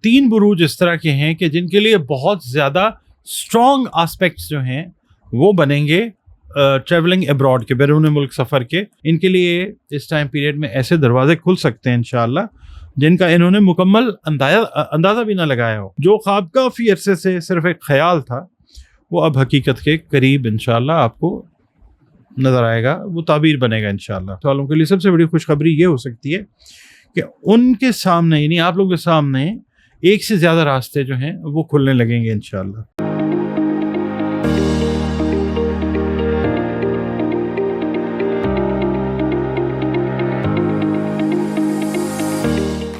3 बुरूज इस तरह के हैं कि जिनके लिए बहुत ज़्यादा स्ट्रॉन्ग आस्पेक्ट्स जो हैं वो बनेंगे ट्रैवलिंग अब्रॉड के, बैरून मुल्क सफ़र के। इनके लिए इस टाइम पीरियड में ऐसे दरवाजे खुल सकते हैं इंशाअल्लाह जिनका इन्होंने मुकम्मल अंदाज़ा भी ना लगाया हो। जो ख्वाब काफ़ी अरसे से सिर्फ एक ख्याल था वो अब हकीकत के करीब इंशाअल्लाह आपको नज़र आएगा, वो ताबीर बनेगा इंशाअल्लाह। तो वालों के लिए सबसे बड़ी खुशखबरी ये हो सकती है कि उनके सामने यानी आप लोगों के सामने एक से ज़्यादा रास्ते जो हैं वो खुलने लगेंगे इंशाअल्लाह।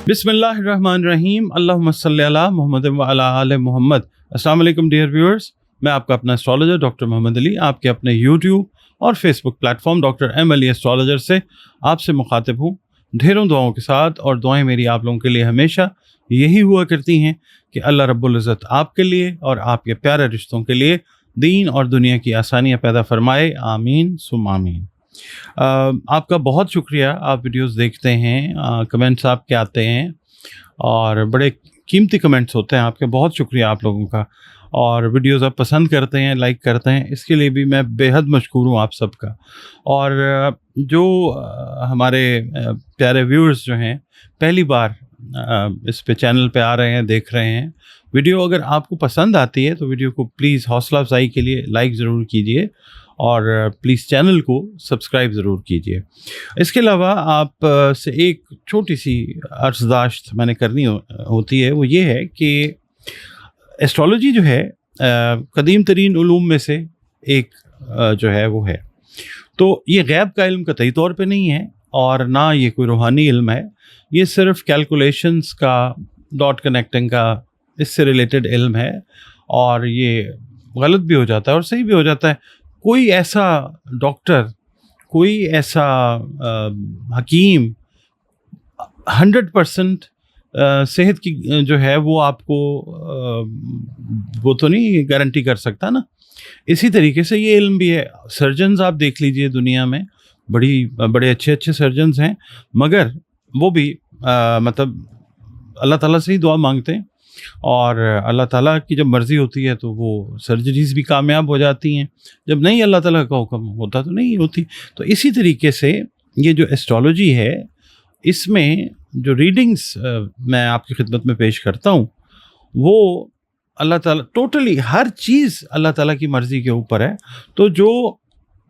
बिस्मिल्लाहिर्रहमानिर्रहीम, अल्लाहुम्मा सल्ली अला मुहम्मद व अला आले मुहम्मद। अस्सलाम वालेकुम डियर व्यूअर्स, मैं आपका अपना एस्ट्रोलॉजर डॉक्टर मोहम्मद अली आपके अपने यूट्यूब और Facebook platform doctor M Ali astrologer से आपसे मुखातिब हूँ ढेरों दुआओं के साथ। और दुआएं मेरी आप लोगों के लिए हमेशा यही हुआ करती हैं कि अल्लाह रब्बुल इज़्ज़त आपके लिए और आपके प्यारे रिश्तों के लिए दीन और दुनिया की आसानियाँ पैदा फरमाए, आमीन सुम आमीन। आपका बहुत शुक्रिया, आप वीडियोस देखते हैं, कमेंट्स आपके आते हैं और बड़े कीमती कमेंट्स होते हैं आपके, बहुत शुक्रिया आप लोगों का। और वीडियोस आप पसंद करते हैं, लाइक करते हैं, इसके लिए भी मैं बेहद मशकूर हूँ आप सबका। और जो हमारे प्यारे व्यूअर्स जो हैं पहली बार इस पे चैनल पे आ रहे हैं, देख रहे हैं वीडियो, अगर आपको पसंद आती है तो वीडियो को प्लीज़ हौसला अफजाई के लिए लाइक ज़रूर कीजिए और प्लीज़ चैनल को सब्सक्राइब ज़रूर कीजिए। इसके अलावा आप से एक छोटी सी अर्ज़दाश्त मैंने करनी होती है, वो ये है कि एस्ट्रोलॉजी जो है कदीम तरीन उलूम में से एक जो है वो है। तो ये गैब का इल्म कतई तौर पे नहीं है और ना ये कोई रूहानी इल्म है, ये सिर्फ कैलकुलेशंस का, डॉट कनेक्टिंग का, इससे रिलेटेड इल्म है। और ये गलत भी हो जाता है और सही भी हो जाता है। कोई ऐसा डॉक्टर, कोई ऐसा हकीम 100% सेहत की जो है वो आपको वो तो नहीं गारंटी कर सकता ना। इसी तरीके से ये इल्म भी है। सर्जन्स आप देख लीजिए दुनिया में, बड़े अच्छे अच्छे सर्जन्स हैं, मगर वो भी मतलब अल्लाह ताला से ही दुआ मांगते हैं और अल्लाह ताला की जब मर्ज़ी होती है तो वो सर्जरीज़ भी कामयाब हो जाती हैं, जब नहीं अल्लाह ताला का हुक्म होता तो नहीं होती। तो इसी तरीके से ये जो एस्ट्रोलॉजी है, इसमें जो रीडिंग्स मैं आपकी खिदमत में पेश करता हूँ वो अल्लाह ताला, टोटली हर चीज़ अल्लाह ताला की मर्ज़ी के ऊपर है। तो जो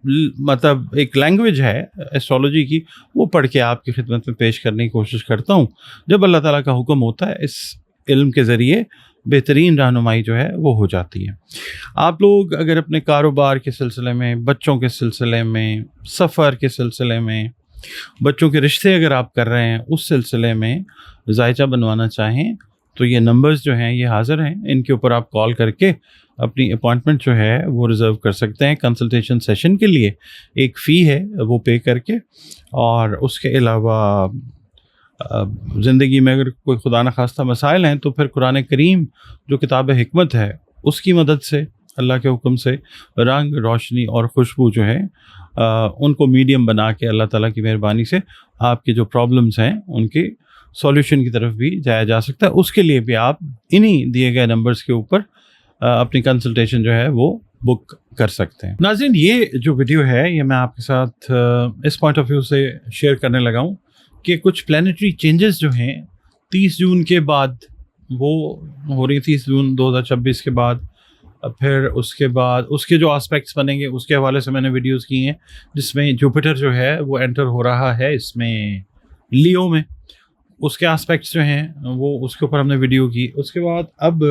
मतलब एक लैंग्वेज है एस्ट्रोलॉजी की, वो पढ़ के आपकी खिदमत में पेश करने की कोशिश करता हूँ। जब अल्लाह ताला का हुक्म होता है, इस इल्म के ज़रिए बेहतरीन रहनुमाई जो है वो हो जाती है। आप लोग अगर अपने कारोबार के सिलसिले में, बच्चों के सिलसिले में, सफ़र के सिलसिले में, बच्चों के रिश्ते अगर आप कर रहे हैं उस सिलसिले में जायचा बनवाना चाहें तो ये नंबर्स जो हैं ये हाज़िर हैं, इनके ऊपर आप कॉल करके अपनी अपॉइंटमेंट जो है वो रिज़र्व कर सकते हैं। कंसल्टेशन सेशन के लिए एक फ़ी है वो पे करके, और उसके अलावा ज़िंदगी में अगर कोई खुदा न खास्ता मसाइल हैं तो फिर कुरान करीम जो किताब हिकमत है उसकी मदद से, अल्लाह के हुक्म से रंग, रोशनी और खुशबू जो है उनको मीडियम बना के अल्लाह ताला की मेहरबानी से आपके जो प्रॉब्लम्स हैं उनके सॉल्यूशन की तरफ भी जाया जा सकता है। उसके लिए भी आप इन्हीं दिए गए नंबर्स के ऊपर अपनी कंसल्टेशन जो है वो बुक कर सकते हैं। नाज़रीन, ये जो वीडियो है ये मैं आपके साथ इस पॉइंट ऑफ व्यू से शेयर करने लगा हूँ कि कुछ प्लानिटरी चेंजेस जो हैं 30 जून के बाद वो हो रही, 30 जून 2026 के बाद, फिर उसके बाद उसके जो एस्पेक्ट्स बनेंगे उसके हवाले से मैंने वीडियोस की हैं, जिसमें जुपिटर जो है वो एंटर हो रहा है इसमें लियो में, उसके एस्पेक्ट्स जो हैं वो उसके ऊपर हमने वीडियो की। उसके बाद अब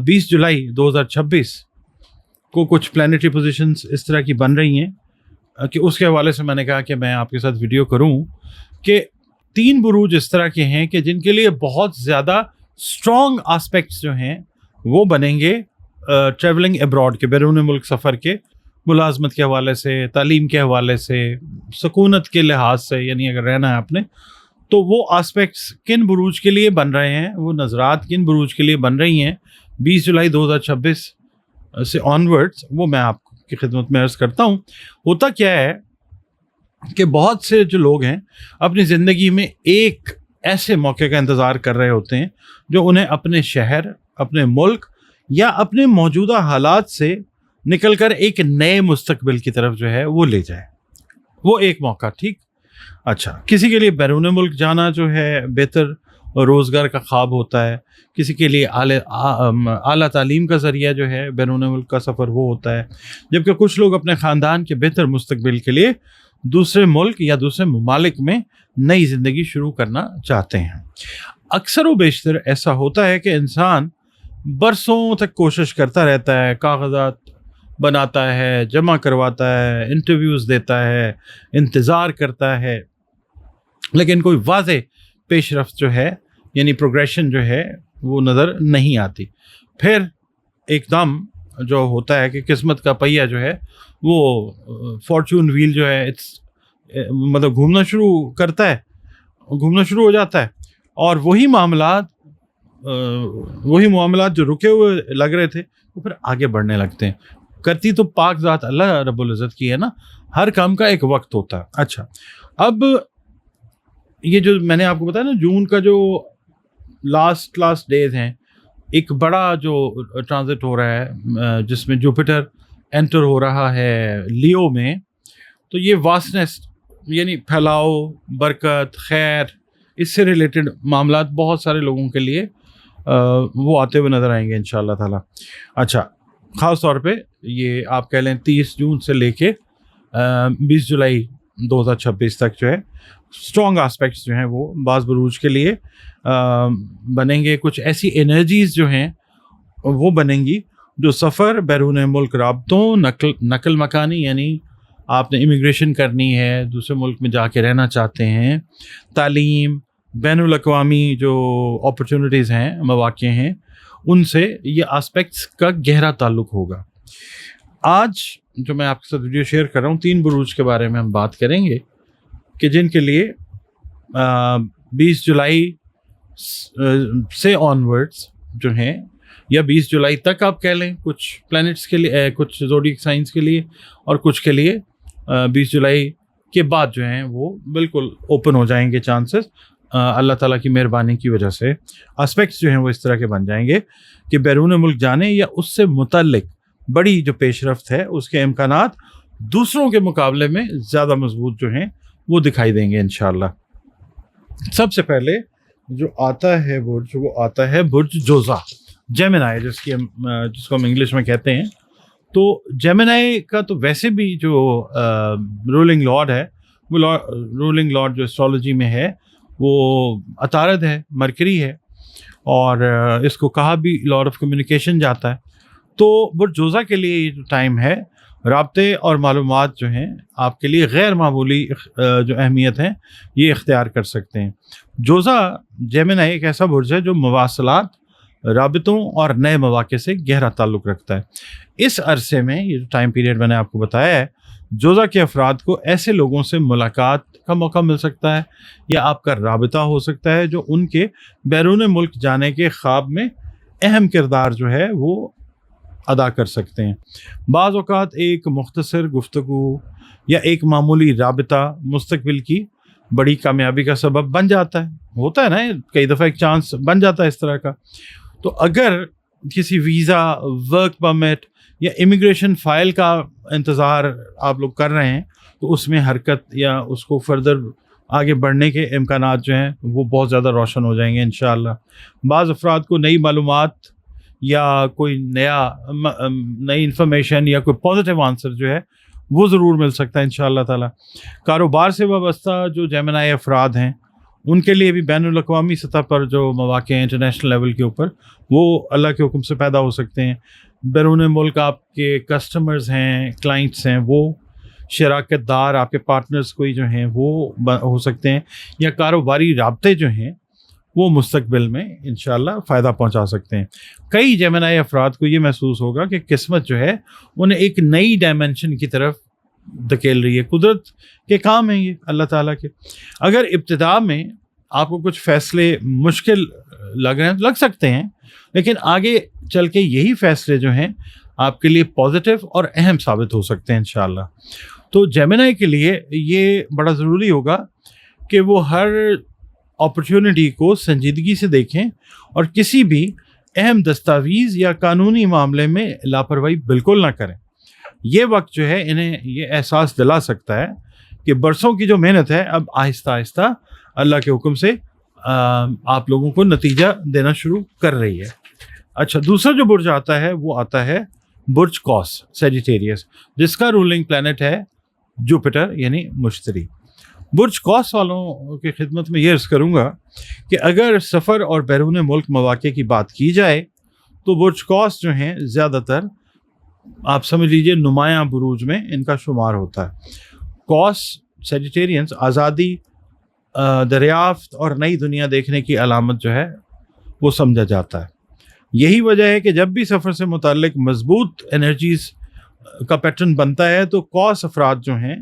20 जुलाई 2026 को कुछ प्लानिटरी पोजीशंस इस तरह की बन रही हैं कि उसके हवाले से मैंने कहा कि मैं आपके साथ वीडियो करूं कि 3 बुरूज इस तरह के हैं कि जिनके लिए बहुत ज़्यादा स्ट्रॉन्ग एस्पेक्ट्स जो हैं वो बनेंगे ट्रैवलिंग अब्रॉड के, बैरून मुल्क सफ़र के, मुलाजमत के हवाले से, तालीम के हवाले से, सकूनत के लिहाज से, यानी अगर रहना है आपने तो वो एस्पेक्ट्स किन बुरूज के लिए बन रहे हैं, वो नज़रात किन बुरूज के लिए बन रही हैं 20 जुलाई 2026 से ऑनवर्ड्स, वो मैं आपकी खिदमत में अर्ज़ करता हूँ। होता क्या है कि बहुत से जो लोग हैं अपनी ज़िंदगी में एक ایسے موقع کا انتظار کر رہے ہوتے ہیں جو انہیں اپنے شہر، اپنے ملک یا اپنے موجودہ حالات سے نکل کر ایک نئے مستقبل کی طرف جو ہے وہ لے جائے. وہ ایک موقع. ٹھیک. اچھا، کسی کے لیے بیرون ملک جانا جو ہے بہتر روزگار کا خواب ہوتا ہے. کسی کے لیے اعلیٰ تعلیم کا ذریعہ جو ہے بیرون ملک کا سفر وہ ہوتا ہے. جبکہ کچھ لوگ اپنے خاندان کے بہتر مستقبل کے لیے دوسرے ملک یا دوسرے ممالک میں نئی زندگی شروع کرنا چاہتے ہیں. اکثر و بیشتر ایسا ہوتا ہے کہ انسان برسوں تک کوشش کرتا رہتا ہے، کاغذات بناتا ہے، جمع کرواتا ہے، انٹرویوز دیتا ہے، انتظار کرتا ہے، لیکن کوئی واضح پیش رفت جو ہے یعنی پروگریشن جو ہے وہ نظر نہیں آتی. پھر ایک دم جو ہوتا ہے کہ قسمت کا پہیہ جو ہے وہ فارچون ویل جو ہے مطلب گھومنا شروع ہو جاتا ہے، اور وہی معاملات جو رکے ہوئے لگ رہے تھے وہ پھر آگے بڑھنے لگتے ہیں. کرتی تو پاک ذات اللہ رب العزت کی ہے نا، ہر کام کا ایک وقت ہوتا ہے. اچھا، اب یہ جو میں نے آپ کو بتایا نا جون کا جو لاسٹ ڈیز ہیں، ایک بڑا جو ٹرانزٹ ہو رہا ہے جس میں جوپیٹر انٹر ہو رہا ہے لیو میں، تو یہ واسٹنس یعنی پھیلاؤ، برکت، خیر، اس سے ریلیٹڈ معاملات بہت سارے لوگوں کے لیے وہ آتے ہوئے نظر آئیں گے انشاءاللہ تعالی. اچھا، خاص طور پہ یہ آپ کہہ لیں 30 جون سے لے کے 20 جولائی 2026 تک جو ہے اسٹرانگ آسپیکٹس جو ہیں وہ بعض بروج کے لیے بنیں گے. کچھ ایسی انرجیز جو ہیں وہ بنیں گی جو سفر، بیرون ملک رابطوں، نقل مکانی یعنی آپ نے امیگریشن کرنی ہے، دوسرے ملک میں جا کے رہنا چاہتے ہیں، تعلیم، بین الاقوامی جو اپرچونٹیز ہیں، مواقع ہیں، ان سے یہ آسپیکٹس کا گہرا تعلق ہوگا. آج جو میں آپ کے ساتھ ویڈیو شیئر کر رہا ہوں 3 بروج کے بارے میں ہم بات کریں گے کہ جن کے لیے 20 جولائی سے آنورڈز جو ہیں یا 20 جولائی تک آپ کہہ لیں کچھ پلانٹس کے لیے، کچھ زوڈیک سائنس کے لیے، اور کچھ کے لیے 20 جولائی کے بعد جو ہیں وہ بالکل اوپن ہو جائیں گے چانسز. اللہ تعالیٰ کی مہربانی کی وجہ سے اسپیکٹس جو ہیں وہ اس طرح کے بن جائیں گے کہ بیرون ملک جانے یا اس سے متعلق بڑی جو پیش رفت ہے اس کے امکانات دوسروں کے مقابلے میں زیادہ مضبوط جو ہیں وہ دکھائی دیں گے انشاءاللہ. سب سے پہلے جو آتا ہے برج، وہ آتا ہے برج جوزا، جیمنائی، جس کو ہم انگلش میں کہتے ہیں. تو جیمنائی کا تو ویسے بھی جو رولنگ لارڈ ہے، وہ رولنگ لارڈ جو اسٹرالوجی میں ہے وہ عطارد ہے، مرکری ہے، اور اس کو کہا بھی لارڈ آف کمیونیکیشن جاتا ہے. تو برج جوزا کے لیے یہ جو ٹائم ہے، رابطے اور معلومات جو ہیں آپ کے لیے غیر معمولی جو اہمیت ہیں یہ اختیار کر سکتے ہیں. جوزا جیمنائی ایک ایسا برج ہے جو مواصلات، رابطوں اور نئے مواقع سے گہرا تعلق رکھتا ہے. اس عرصے میں یہ جو ٹائم پیریڈ میں نے آپ کو بتایا ہے، جوزا کے افراد کو ایسے لوگوں سے ملاقات کا موقع مل سکتا ہے یا آپ کا رابطہ ہو سکتا ہے جو ان کے بیرون ملک جانے کے خواب میں اہم کردار جو ہے وہ ادا کر سکتے ہیں. بعض اوقات ایک مختصر گفتگو یا ایک معمولی رابطہ مستقبل کی بڑی کامیابی کا سبب بن جاتا ہے. ہوتا ہے نا کئی دفعہ ایک چانس بن جاتا ہے اس طرح کا. تو اگر کسی ویزا، ورک پرمٹ یا امیگریشن فائل کا انتظار آپ لوگ کر رہے ہیں تو اس میں حرکت یا اس کو فردر آگے بڑھنے کے امکانات جو ہیں وہ بہت زیادہ روشن ہو جائیں گے انشاءاللہ. بعض افراد کو نئی معلومات یا کوئی نئی انفارمیشن یا کوئی پازیٹیو آنسر جو ہے وہ ضرور مل سکتا ہے انشاءاللہ تعالی. کاروبار سے وابستہ جو جیمنائی افراد ہیں ان کے لیے بھی بین الاقوامی سطح پر جو مواقع ہیں انٹرنیشنل لیول کے اوپر وہ اللہ کے حکم سے پیدا ہو سکتے ہیں. بیرون ملک آپ کے کسٹمرز ہیں، کلائنٹس ہیں، وہ شراکت دار آپ کے پارٹنرز کوئی جو ہیں وہ ہو سکتے ہیں، یا کاروباری رابطے جو ہیں وہ مستقبل میں انشاءاللہ فائدہ پہنچا سکتے ہیں. کئی جیمنائی افراد کو یہ محسوس ہوگا کہ قسمت جو ہے انہیں ایک نئی ڈائمنشن کی طرف دھکیل رہی ہے. قدرت کے کام ہیں یہ اللہ تعالیٰ کے. اگر ابتدا میں آپ کو کچھ فیصلے مشکل لگ رہے ہیں، لگ سکتے ہیں، لیکن آگے چل کے یہی فیصلے جو ہیں آپ کے لیے پازیٹیو اور اہم ثابت ہو سکتے ہیں انشاءاللہ. تو جیمنائی کے لیے یہ بڑا ضروری ہوگا کہ وہ ہر अपॉर्चुनिटी को संजीदगी से देखें और किसी भी अहम दस्तावेज या कानूनी मामले में लापरवाही बिल्कुल ना करें। ये वक्त जो है इन्हें ये एहसास दिला सकता है कि बरसों की जो मेहनत है अब आहिस्ता आहिस्ता अल्लाह के हुक्म से आप लोगों को नतीजा देना शुरू कर रही है। अच्छा, दूसरा जो बुर्ज आता है वो आता है बुर्ज कॉस सैजिटेरियस, जिसका रूलिंग प्लैनेट है जुपिटर यानी मुश्तरी। बुर्ज कॉस वालों की खिदमत में ये अर्ज़ करूँगा कि अगर सफ़र और बैरून मुल्क मौक़े की बात की जाए तो बुर्ज कॉस जो हैं ज़्यादातर आप समझ लीजिए नुमायाँ बुरूज में इनका शुमार होता है। कॉस सैजिटेरियंस आज़ादी, दरियाफ्त और नई दुनिया देखने की अलामत जो है वो समझा जाता है। यही वजह है कि जब भी सफ़र से मुताल्लिक मजबूत एनर्जीज़ का पैटर्न बनता है तो कॉस अफराद जो हैं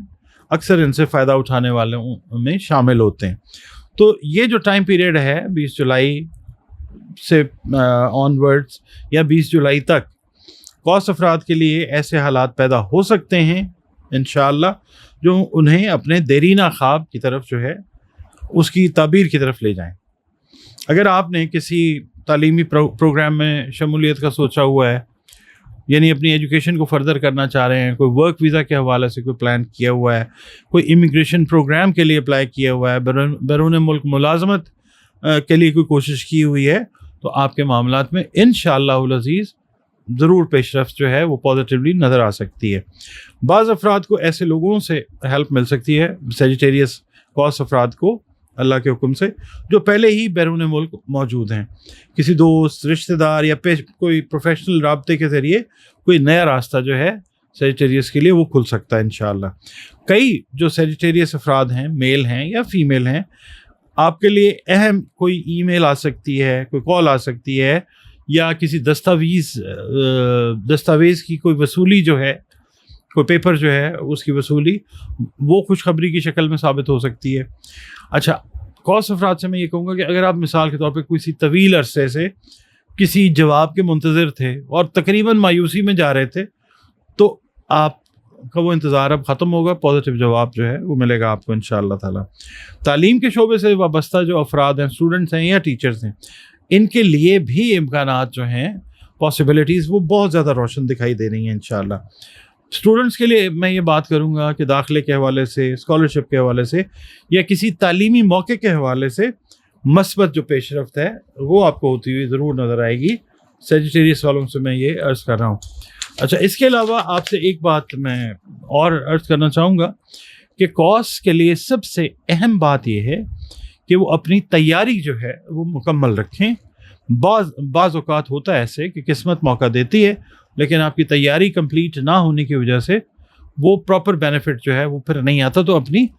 अक्सर इनसे फ़ायदा उठाने वालों में शामिल होते हैं। तो ये जो टाइम पीरियड है 20 जुलाई से ऑनवर्ड्स या 20 जुलाई तक कॉस अफराद के लिए ऐसे हालात पैदा हो सकते हैं इंशाअल्लाह जो उन्हें अपने देरीना ख्वाब की तरफ जो है उसकी ताबीर की तरफ ले जाएं। अगर आपने किसी तालीमी प्रोग्राम में शमूलियत का सोचा हुआ है, यानी अपनी एजुकेशन को फर्दर करना चाह रहे हैं, कोई वर्क वीज़ा के हवाले से कोई प्लान किया हुआ है, कोई इमिग्रेशन प्रोग्राम के लिए अप्लाई किया हुआ है, बैरून मुल्क मुलाजमत के लिए कोई कोशिश की हुई है, तो आपके मामलात में इंशाअल्लाहुल अज़ीज़ ज़रूर पेशरफ्त जो है वो पॉजिटिवली नज़र आ सकती है। बाज़ अफराद को ऐसे लोगों से हेल्प मिल सकती है, सैजिटेरियस कॉस अफराद को अल्लाह के हुक्म से, जो पहले ही बैरून मुल्क मौजूद हैं। किसी दोस्त, रिश्तेदार या कोई प्रोफेशनल राब्ते के ज़रिए कोई नया रास्ता जो है सैजिटेरियस के लिए वो खुल सकता है इंशाअल्लाह। कई जो सैजिटेरियस अफराद हैं, मेल हैं या फीमेल हैं, आपके लिए अहम कोई ईमेल आ सकती है, कोई कॉल आ सकती है, या किसी दस्तावेज़ की कोई वसूली जो है, कोई पेपर जो है उसकी वसूली, वो खुशखबरी की शक्ल में साबित हो सकती है। अच्छा, कॉस अफराद से मैं ये कहूँगा कि अगर आप मिसाल के तौर पे किसी तवील अरसे से किसी जवाब के मुंतज़िर थे और तकरीबन मायूसी में जा रहे थे, तो आपका वो इंतज़ार अब ख़त्म होगा, पॉजिटिव जवाब जो है वो मिलेगा आपको इंशाअल्लाह ताला। तालीम के शोबे से वाबस्ता जो अफराद हैं, स्टूडेंट्स हैं या टीचर्स हैं, इनके लिए भी इम्कानात जो हैं, पॉसिबिलिटीज़ वो बहुत ज़्यादा रोशन दिखाई दे रही हैं इंशाअल्लाह। स्टूडेंट्स के लिए मैं ये बात करूँगा कि दाखिले के हवाले से, स्कॉलरशिप के हवाले से या किसी तालीमी मौके के हवाले से मस्बत जो पेशरफ्त है वो आपको होती हुई ज़रूर नज़र आएगी। सैजिटेरियस वालों से मैं ये अर्ज़ कर रहा हूँ। अच्छा, इसके अलावा आपसे एक बात मैं और अर्ज़ करना चाहूँगा कि कॉस के लिए सबसे अहम बात यह है कि वो अपनी तैयारी जो है वो मुकम्मल रखें। बाज़ औक़ात होता है ऐसे कि किस्मत मौका देती है, लेकिन आपकी तैयारी कंप्लीट ना होने की वजह से वो प्रॉपर बेनिफिट जो है वो फिर नहीं आता। तो अपनी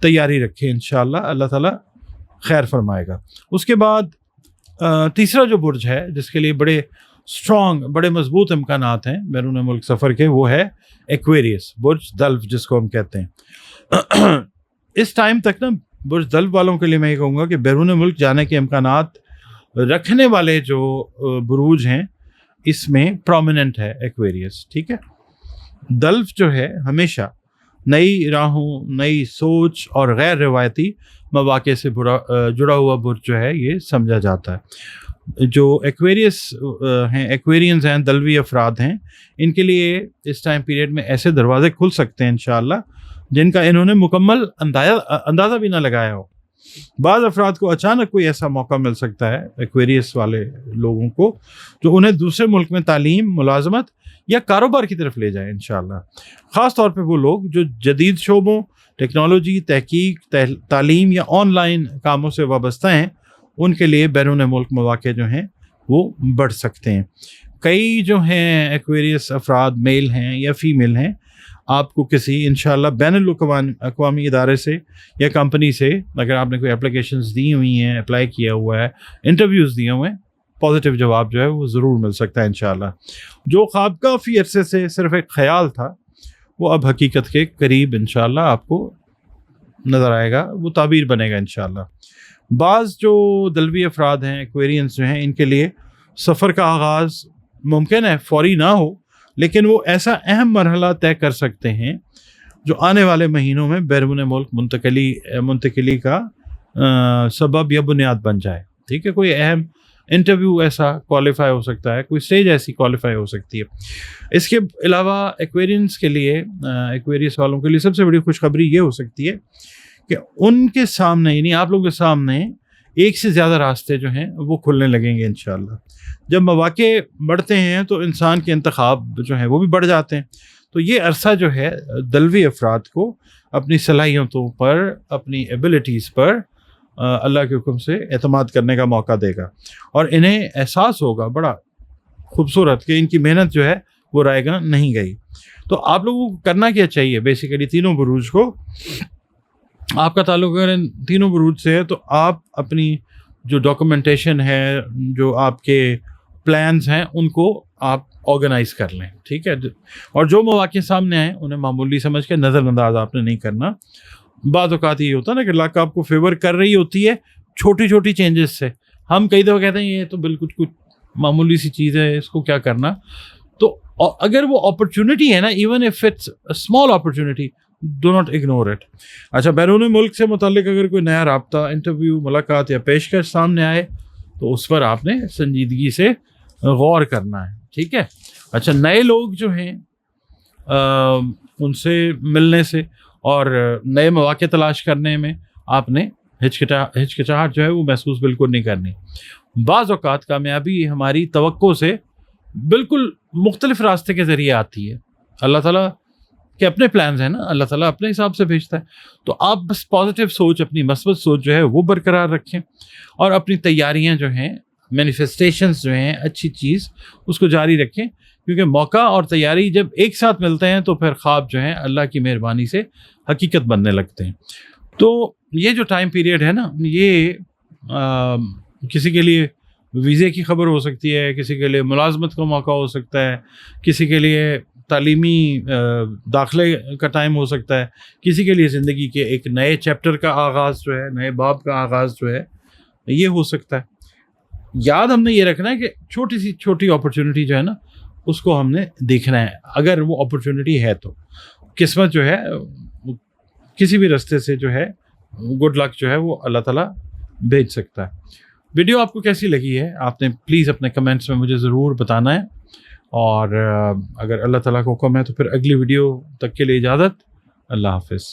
तैयारी रखें, इंशाअल्लाह अल्लाह ताला खैर फरमाएगा। उसके बाद तीसरा जो बुर्ज है जिसके लिए बड़े स्ट्रॉन्ग, बड़े मजबूत इम्कानात हैं बैरून मुल्क सफ़र के, वो है एक्वेरियस, बुर्ज दल्व जिसको हम कहते हैं। इस टाइम तक ना बुर्ज दल्व वालों के लिए मैं ये कहूँगा कि बैरून मुल्क जाने के इम्कानात रखने वाले जो बुरूज हैं इसमें प्रोमिनेंट है एक्वेरियस, ठीक है। दल्व जो है हमेशा नई राहों, नई सोच और गैर रिवायती मौक़े से जुड़ा हुआ बुर्ज जो है ये समझा जाता है। जो एक्वेरियस हैं, एक्वेरियंस हैं, दलवी अफराद हैं, इनके लिए इस टाइम पीरियड में ऐसे दरवाज़े खुल सकते हैं इंशाअल्लाह जिनका इन्होंने मुकम्मल अंदाज़ा भी ना लगाया हो। बाज़ अफराद को अचानक कोई ऐसा मौका मिल सकता है एक्वेरियस वाले लोगों को जो उन्हें दूसरे मुल्क में तालीम, मुलाजमत या कारोबार की तरफ ले जाए इंशाअल्लाह। ख़ास तौर पे वो लोग जो जदीद शोबों, टेक्नोलॉजी, तहकीक, तालीम या ऑनलाइन कामों से वाबस्ता हैं, उनके लिए बैरून मुल्क मौक़े जो हैं वो बढ़ सकते हैं। कई जो हैं एक्वेरियस अफराद मेल हैं या फ़ीमेल हैं, आपको किसी इंशाअल्लाह बैनुल-अक़वामी इदारे से या कंपनी से अगर आपने कोई एप्लीकेशंस दी हुई हैं, अप्लाई किया हुआ है, इंटरव्यूज़ दिए हुए हैं, पॉजिटिव जवाब जो है वो ज़रूर मिल सकता है इंशाअल्लाह। जो ख्वाब काफ़ी अरसे से सिर्फ एक ख़याल था वो अब हकीकत के करीब इंशाअल्लाह आपको नज़र आएगा, वो ताबीर बनेगा इंशाअल्लाह। बाज़ जो दलवी अफराद हैं, एक्वेरियंस जो हैं, इनके लिए सफ़र का आगाज़ मुमकिन है फ़ौरी ना हो, लेकिन वो ऐसा अहम मरहला तय कर सकते हैं जो आने वाले महीनों में बैरून मुल्क मुंतकिली का سبب یا بنیاد بن جائے. ٹھیک ہے, کوئی اہم انٹرویو ایسا کوالیفائی ہو سکتا ہے, کوئی اسٹیج ایسی کوالیفائی ہو سکتی ہے. اس کے علاوہ ایکویرینس کے لیے, ایکویریس والوں کے لیے سب سے بڑی خوشخبری یہ ہو سکتی ہے کہ ان کے سامنے, یعنی آپ لوگوں کے سامنے ایک سے زیادہ راستے جو ہیں وہ کھلنے لگیں گے انشاءاللہ. جب مواقع بڑھتے ہیں تو انسان کے انتخاب جو ہیں وہ بھی بڑھ جاتے ہیں. تو یہ عرصہ جو ہے دلوی افراد کو اپنی صلاحیتوں پر, اپنی ایبلٹیز پر اللہ کے حکم سے اعتماد کرنے کا موقع دے گا, اور انہیں احساس ہوگا بڑا خوبصورت کہ ان کی محنت جو ہے وہ رائے گاہ نہیں گئی. تو آپ لوگوں کو کرنا کیا چاہیے بیسیکلی, تینوں بروج کو, آپ کا تعلق اگر ان تینوں بروج سے ہے تو آپ اپنی جو ڈاکومنٹیشن ہے, جو آپ کے پلانز ہیں, ان کو آپ آرگنائز کر لیں. ٹھیک ہے, اور جو مواقع سامنے آئیں انہیں معمولی سمجھ کے نظر انداز آپ نے نہیں کرنا. بعض اوقات یہ ہوتا ہے نا کہ اللہ آپ کو فیور کر رہی ہوتی ہے چھوٹی چھوٹی چینجز سے. ہم کئی دفعہ کہتے ہیں یہ تو بالکل کچھ معمولی سی چیز ہے, اس کو کیا کرنا. تو اگر وہ اپرچونٹی ہے نا, even if it's small opportunity, do not ignore it. اچھا, بیرون ملک سے متعلق اگر کوئی نیا رابطہ, انٹرویو, ملاقات یا پیشکش سامنے آئے تو اس پر آپ نے سنجیدگی سے غور کرنا ہے. ٹھیک ہے. اچھا, نئے لوگ جو ہیں ان سے ملنے سے اور نئے مواقع تلاش کرنے میں آپ نے ہچکچاہٹ جو ہے وہ محسوس بالکل نہیں کرنی. بعض اوقات کامیابی ہماری توقع سے بالکل مختلف راستے کے ذریعے آتی ہے. اللہ تعالیٰ کے اپنے پلانز ہیں نا, اللہ تعالیٰ اپنے حساب سے بھیجتا ہے. تو آپ بس پازیٹیو سوچ, اپنی مثبت سوچ جو ہے وہ برقرار رکھیں, اور اپنی تیاریاں جو ہیں, مینیفیسٹیشنز جو ہیں, اچھی چیز اس کو جاری رکھیں, کیونکہ موقع اور تیاری جب ایک ساتھ ملتے ہیں تو پھر خواب جو ہیں اللہ کی مہربانی سے حقیقت بننے لگتے ہیں. تو یہ جو ٹائم پیریڈ ہے نا, یہ کسی کے لیے ویزے کی خبر ہو سکتی ہے, کسی کے لیے ملازمت کا موقع ہو سکتا ہے, کسی کے لیے تعلیمی داخلے کا ٹائم ہو سکتا ہے, کسی کے لیے زندگی کے ایک نئے چیپٹر کا آغاز جو ہے, نئے باب کا آغاز جو ہے یہ ہو سکتا ہے. یاد ہم نے یہ رکھنا ہے کہ چھوٹی سی چھوٹی اپرچونٹی جو ہے نا اس کو ہم نے دیکھنا ہے. اگر وہ اپرچونٹی ہے تو قسمت جو ہے کسی بھی راستے سے جو ہے, گڈ لک جو ہے وہ اللہ تعالیٰ بھیج سکتا ہے. ویڈیو آپ کو کیسی لگی ہے آپ نے پلیز اپنے کمنٹس میں مجھے ضرور بتانا ہے, اور اگر اللہ تعالیٰ کو حکم ہے تو پھر اگلی ویڈیو تک کے لیے اجازت. اللہ حافظ.